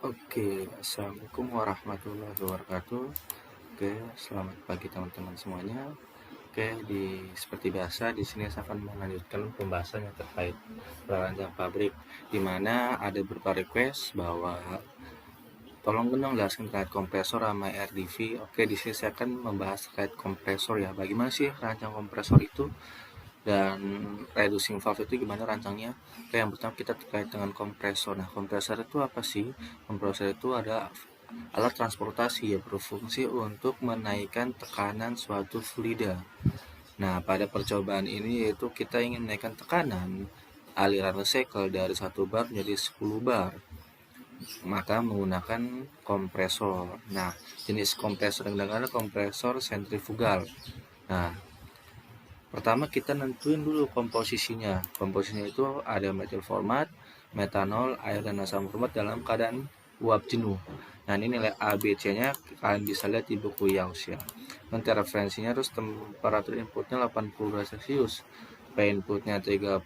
Oke, assalamualaikum warahmatullahi wabarakatuh. Oke, selamat pagi teman-teman semuanya. Oke, seperti biasa di sini saya akan melanjutkan pembahasan yang terkait perancang pabrik, di mana ada beberapa request bahwa tolong dong jelaskan terkait kompresor sama RDV. Oke, di sini saya akan membahas terkait kompresor ya. Bagaimana sih rancang kompresor itu? Dan reducing valve itu gimana rancangnya? Oke, yang pertama kita terkait dengan kompresor. Nah, kompresor itu apa sih? Kompresor itu ada alat transportasi yang berfungsi untuk menaikkan tekanan suatu fluida. Nah, pada percobaan ini yaitu kita ingin menaikkan tekanan aliran recycle dari 1 bar menjadi 10 bar, maka menggunakan kompresor. Nah, jenis kompresor yang digunakan kompresor sentrifugal. Nah, pertama kita nentuin dulu komposisinya. Komposisinya itu ada metil format, metanol, air, dan asam format dalam keadaan uap jenuh. Nah, ini nilai A, B, C-nya kalian bisa lihat di buku Yaus ya. Nanti referensinya terus temperatur inputnya 80 derajat Celcius. P inputnya 31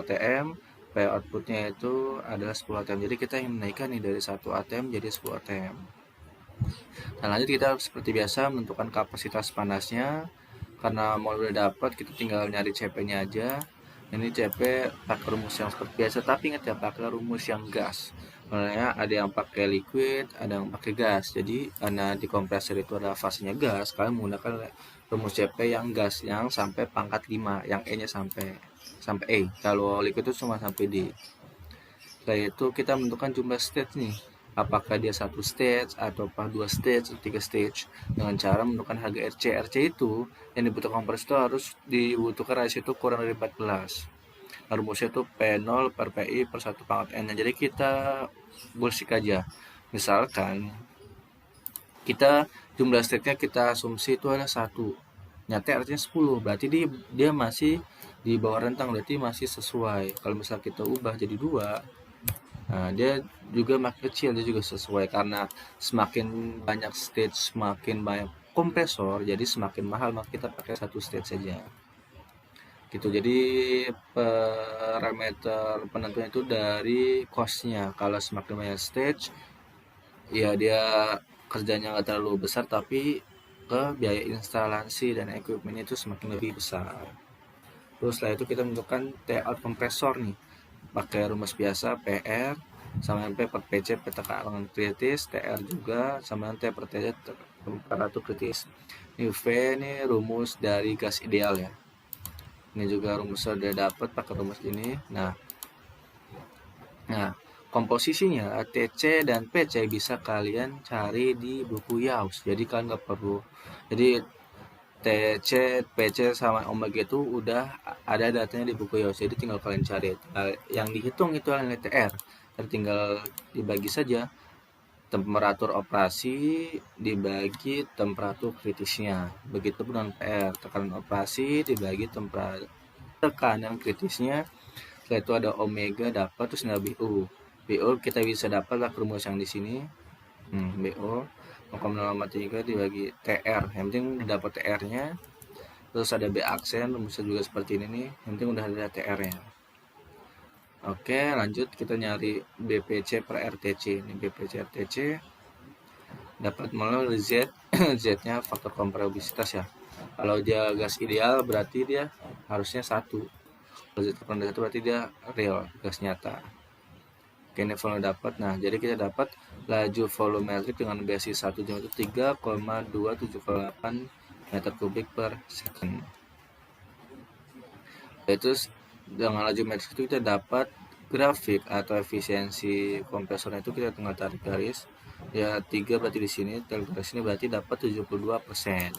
atm, P outputnya itu adalah 10 atm. Jadi kita ingin menaikkan nih dari 1 atm jadi 10 atm. Nah, lanjut kita seperti biasa menentukan kapasitas panasnya. Karena modul udah dapat, kita tinggal nyari CP-nya aja. Ini CP pakai rumus yang seperti biasa, tapi ingat ya pakai rumus yang gas. Makanya ada yang pakai liquid, ada yang pakai gas. Jadi karena di kompresor itu ada fasenya gas, kalian menggunakan rumus CP yang gas yang sampai pangkat 5, yang E-nya sampai E. Kalau liquid itu cuma sampai D. Setelah itu kita menentukan jumlah stage nih, apakah dia 1 stage atau 2 stage atau 3 stage, dengan cara menentukan harga RC. RC itu yang dibutuhkan kompresor harus dibutuhkan rasio itu kurang dari 14. Rumusnya itu P0 per PI per 1 pangkat N. Jadi kita bullshit aja, misalkan kita jumlah stage-nya kita asumsi itu adalah 1, nyata artinya 10, berarti dia masih di bawah rentang, berarti masih sesuai. Kalau misal kita ubah jadi 2, nah, dia juga makin kecil, dia juga sesuai karena semakin banyak stage, semakin banyak kompresor, jadi semakin mahal, maka kita pakai 1 stage saja. Gitu. Jadi parameter penentunya itu dari cost-nya. Kalau semakin banyak stage, ya dia kerjanya nggak terlalu besar, tapi ke biaya instalasi dan equipment itu semakin lebih besar. Terus setelah itu kita menentukan T-out kompresor nih, pakai rumus biasa PR sama MP per PC tekanan kritis, TR juga sama T per TC temperatur kritis. Ini V ini rumus dari gas ideal ya. Ini juga rumus sudah dapat pakai rumus ini. Nah, komposisinya TC dan PC bisa kalian cari di buku Yaus. Jadi kalian nggak perlu. Jadi TC, PC sama omega itu udah ada datanya di buku Yaus. Jadi tinggal kalian cari. Yang dihitung itu adalah TR. Tinggal dibagi saja temperatur operasi dibagi temperatur kritisnya. Begitupun dengan PR, tekanan operasi dibagi tekanan kritisnya. Setelah itu ada omega dapat, terus nilai BU. BU kita bisa dapat lah rumus yang di sini. BU 0,03 dibagi TR. Yang penting dapat TR-nya. Terus ada B aksen, rumusnya juga seperti ini nih. Yang penting udah ada TR-nya. Oke, lanjut kita nyari BPC per RTC. Ini BPC RTC dapat melalui Z. Z-nya faktor komparabilitas ya. Kalau dia gas ideal berarti dia harusnya 1. Kalau Z rendah 1 berarti dia real, gas nyata. Oke, ini volume dapat. Nah, jadi kita dapat laju volumetrik dengan BSI 1 jam itu 3,278 meter kubik per second. Itu dengan laju metrik itu kita dapat grafik atau efisiensi kompresornya itu kita tinggal tarik garis ya 3, berarti di sini garis ini berarti dapat 72%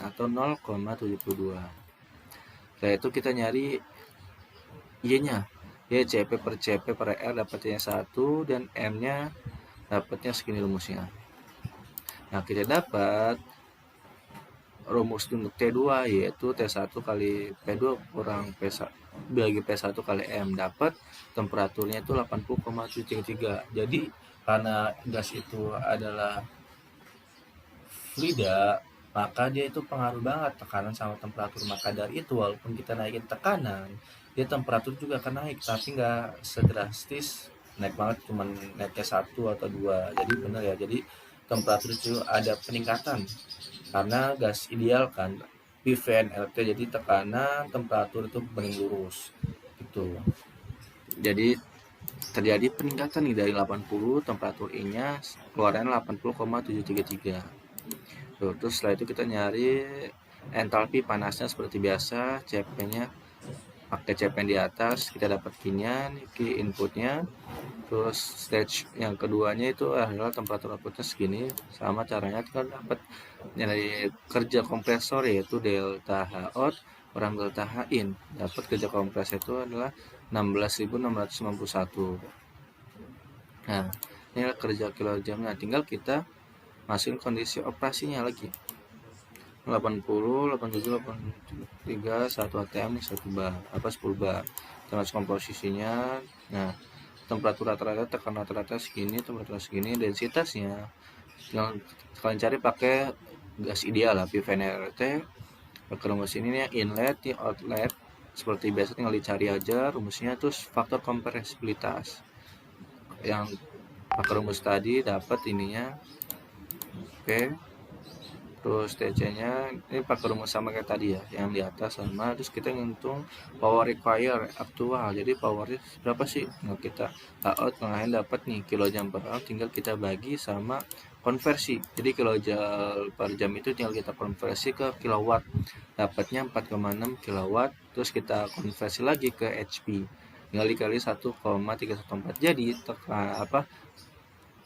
atau 0,72. Setelah itu kita nyari Y-nya, ya CP per CP per R dapatnya 1 dan M-nya dapatnya segini rumusnya. Nah, kita dapat rumus untuk T2 yaitu T1 kali P2 kurang P1 bagi P1 kali M, dapat temperaturnya itu 80,73. Jadi karena gas itu adalah fluida, maka dia itu pengaruh banget tekanan sama temperatur. Maka dari itu walaupun kita naikin tekanan, dia temperatur juga akan naik, tapi nggak sedrastis naik banget, cuman naiknya 1 atau 2. Jadi benar ya, jadi temperatur itu ada peningkatan karena gas ideal kan PVNRT, jadi tekanan temperatur itu bening lurus gitu. Jadi terjadi peningkatan nih dari 80 temperatur I-nya keluarannya 80,733. Terus setelah itu kita nyari entalpi panasnya seperti biasa, CP-nya pakai CP di atas, kita dapat Q-nya, key inputnya. Terus stage yang keduanya itu adalah temperatur outputnya segini. Sama caranya kita dapat dari kerja kompresor yaitu delta H out kurang delta H in. Dapat kerja kompresor itu adalah 16.691. Nah, ini adalah kerja kilojamnya. Tinggal kita masukin kondisi operasinya lagi. 80, 87, 83, 1 ATM, 1 bar, 10 bar. Kita masukkan posisinya. Nah, temperatur rata-rata, tekanan rata-rata segini, temperatur segini, densitasnya yang kalian cari pakai gas ideal lah, PVNRT. Pakai rumus ini nih, inlet, nih outlet. Seperti biasa tinggal dicari aja rumusnya, terus faktor kompresibilitas. Yang pakai rumus tadi dapat ininya. Oke. Terus TC-nya ini pakai rumus sama kayak tadi ya, yang di atas sama. Terus kita ngitung power require aktual. Jadi powernya berapa sih? Nah, kita out kalian dapat nih kilojam per hour, tinggal kita bagi sama konversi. Jadi kilojoule per jam itu tinggal kita konversi ke kilowatt. Dapatnya 4,6 kilowatt. Terus kita konversi lagi ke HP. Tinggal dikali 1,314. Jadi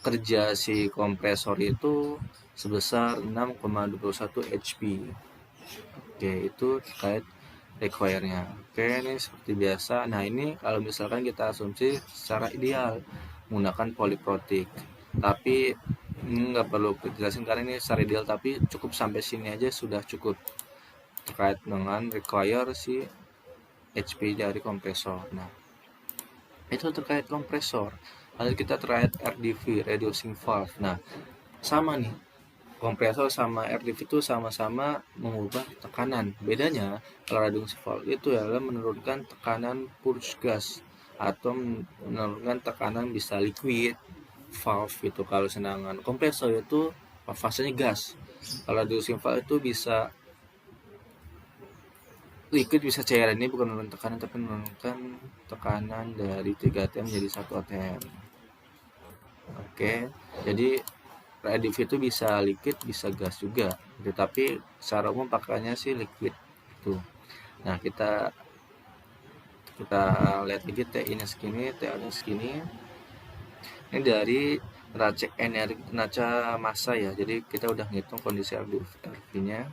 kerja si kompresor itu sebesar 6,21 HP. Oke, itu terkait require-nya. Oke, ini seperti biasa. Nah, ini kalau misalkan kita asumsi secara ideal menggunakan poliprotik. Tapi nggak perlu dijelasin karena ini secara ideal, tapi cukup sampai sini aja sudah cukup terkait dengan require si HP dari kompresor. Nah, itu terkait kompresor. Lalu kita terkait RDV, reducing valve. Nah, sama nih, kompresor sama RDV itu sama-sama mengubah tekanan. Bedanya kalau reducing valve itu adalah menurunkan tekanan purge gas atau menurunkan tekanan bisa liquid valve itu. Kalau sedangkan kompresor itu fasenya gas. Kalau reducing valve itu bisa liquid bisa cairan. Ini bukan menurunkan tekanan tapi menurunkan tekanan dari 3 atm menjadi 1 atm. Oke, jadi RDV itu bisa liquid bisa gas juga, tetapi secara umum pakainya sih liquid itu. Nah, kita lihat lagi T-nya segini, T-nya segini. Ini dari neraca energi, neraca massa ya. Jadi kita udah ngitung kondisi RDV-nya.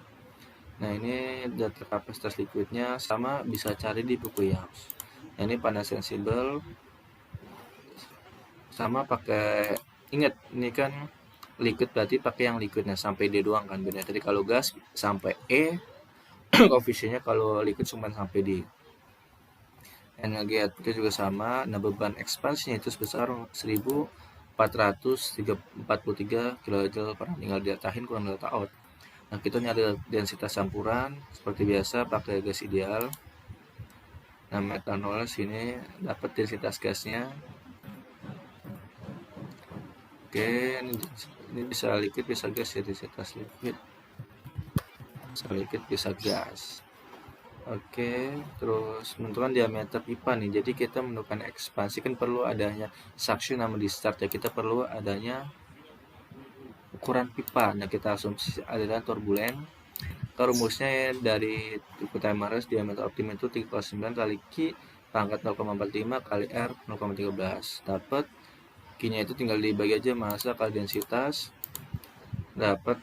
Nah, ini data kapasitas liquidnya sama, bisa cari di buku Young's. Nah, ini panas sensibel sama pakai, ingat ini kan liquid berarti pakai yang liquidnya sampai D doang kan beda. Tadi kalau gas sampai E koefisiennya, kalau liquid cuma sampai D. Energi outputnya juga sama. Nah, beban ekspansinya itu sebesar 1443 kJ per tinggal datahin kurang delta out. Nah, kita nyari densitas campuran seperti biasa pakai gas ideal. Nah, metanol sini dapat densitas gasnya. Oke, ini bisa liquid bisa gas ya, densitas liquid bisa liquid bisa gas. Oke, terus menentukan diameter pipa nih. Jadi kita menentukan ekspansi kan perlu adanya suction sama discharge ya. Kita perlu adanya ukuran pipa. Nah, kita asumsi adalah turbulen. Rumusnya dari Pythagoras diameter optimum itu 3,9 kali Q pangkat 0,45 kali R 0,13. Dapat Q-nya itu tinggal dibagi aja massa kali densitas. Dapat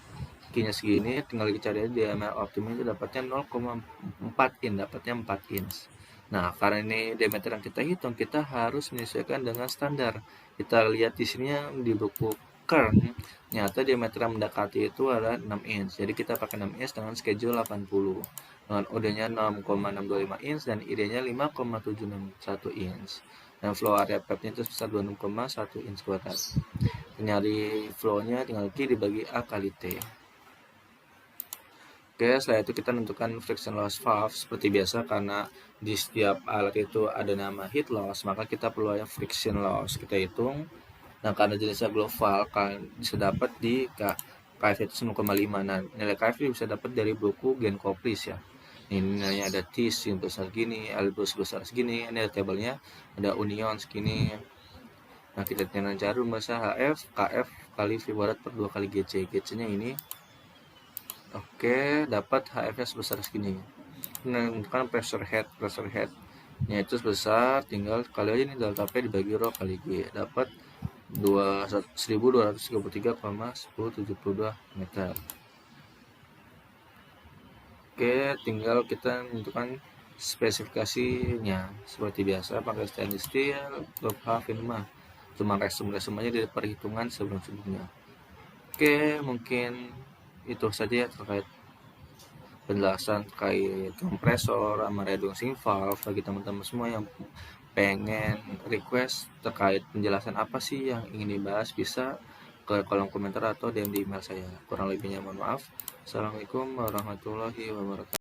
Q-nya segini, tinggal dicari aja diameter optimum itu dapatnya 0,4 in, dapatnya 4 inch. Nah, karena ini diameter yang kita hitung, kita harus menyesuaikan dengan standar. Kita lihat di sini di buku Kern, nyata diameter yang mendekati itu adalah 6 inch. Jadi kita pakai 6 inch dengan schedule 80. Dengan OD-nya 6,625 inch dan ID-nya 5,761 inch. Dan flow area pipe-nya itu sebesar 26,1 inch kuadrat. Nyari flow-nya tinggal Q dibagi A kali T. Oke, setelah itu kita tentukan friction loss valve seperti biasa, karena di setiap alat itu ada nama heat loss, maka kita perlu ada friction loss. Kita hitung. Nah, karena jenisnya global kan bisa dapat di KF itu 1,5. Nah, nilai KF bisa dapat dari buku Genkoplis ya. Ini nilainya ada TIS yang besar gini, Albus besar segini, ini ada tabelnya, ada union segini. Nah, kita dengan cara rumusnya HF KF kali V barat per 2 kali GC. GC-nya ini. Oke, dapat HF-nya sebesar segini. Nah, kan pressure head nya itu sebesar, tinggal kali aja nih delta P dibagi rho kali G, dapat 1233,1072 meter. Oke, tinggal kita menentukan spesifikasinya seperti biasa, pakai stainless steel, top half ini mah cuma resum-resumnya dari perhitungan sebelum-sebelumnya. Oke, mungkin itu saja ya terkait penjelasan terkait kompresor sama reducing valve. Bagi teman-teman semua yang pengen request terkait penjelasan apa sih yang ingin dibahas, bisa ke kolom komentar atau DM di email saya. Kurang lebihnya mohon maaf. Assalamualaikum warahmatullahi wabarakatuh.